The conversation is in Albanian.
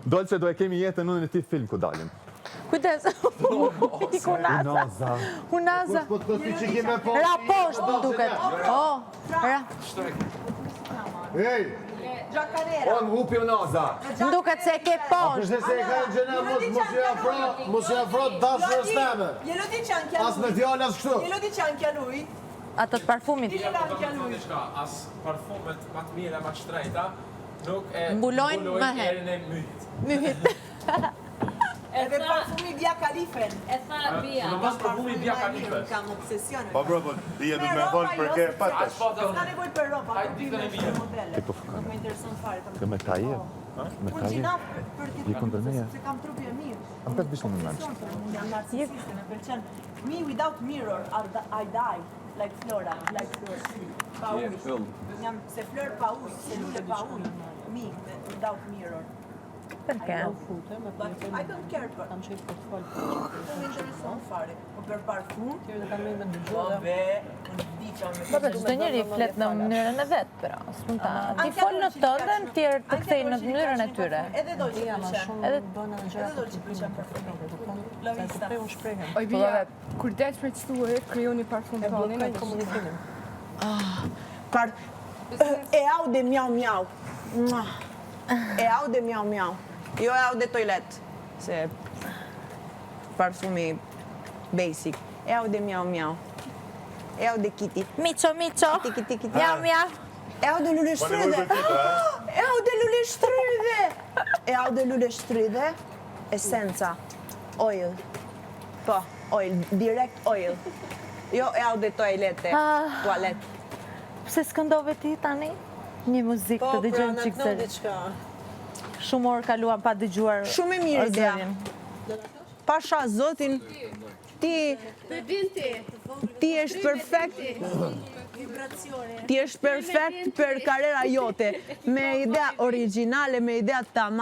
Dolce, do e kemi jetën unë në ti film ku dalim. Kujdes. Unaza. Unaza. Ra poshtë më duket. Ra. Ej! On hupi Unaza. Më duket se e ke poshtë. Përse se e ka gjena mos i afrot dashërës teme. Glielo dice anche a As me lui. fjallë as kështu. Glielo dice anche a lui. Ato të parfumit. Dice anche a lui. As parfumet më të mira, më të shtrejta, nuk e Mbulojnë më herë. erën e myhit. Myhit. Edhe parfumi Via Khalifen. E tha Bia. Pas parfumi Via Khalifës. Kam obsesione. Po bro, Bia du me thonë për ke patas. S'ka nevojë për roba, Ai për ditën e bime, vija. për modele. Nuk më intereson fare. Kë me kaje? Me Unë kaje? gjina për ti. Je kundër meje? Se kam trupi e mirë. Am petë bishë në nënç. Unë jam narcisiste, me pëlqen. Me without mirror, I die. Like Flora, like Flora. Pa ujë. Jam se fleur pa ujë, se lule pa ujë. Me without mirror. Perché? But I don't care për. Kam qejf për të folë. Nuk më intereson fare. Po për parfum, po be, unë diqa me Po për çdo njeri flet në mënyrën e vet, pra, spontan. Ti fol në tëndën, tjerë të kthejnë në mënyrën e tyre. Edhe do që pëlqen. Edhe Edhe do që pëlqen parfum. Lavista. Oj, Bia, kur del për të stuar, krijoni parfum tonin e komunikimin. E aude miau miau. E aude miau miau. Jo e aude toilet. Se parfumi basic. E aude miau miau. E aude kitty. Miço, miço. Kitty kitty. Mjau, mjau. E aude lule shtrydhe. E aude lule shtrydhe. E aude lule shtrydhe. Esenca. Oil. Po, oil. Direct oil. Jo e aude toilete. Toalet. Pse s'këndove ti tani? Një muzikë të dëgjojmë çik seri. Shumë orë kaluam pa dëgjuar. Shumë e mirë idea. Ozërin. Pasha zotin, ti është perfekt. Ti është perfekt për karera jote, me idea origjinale, me idea tamam.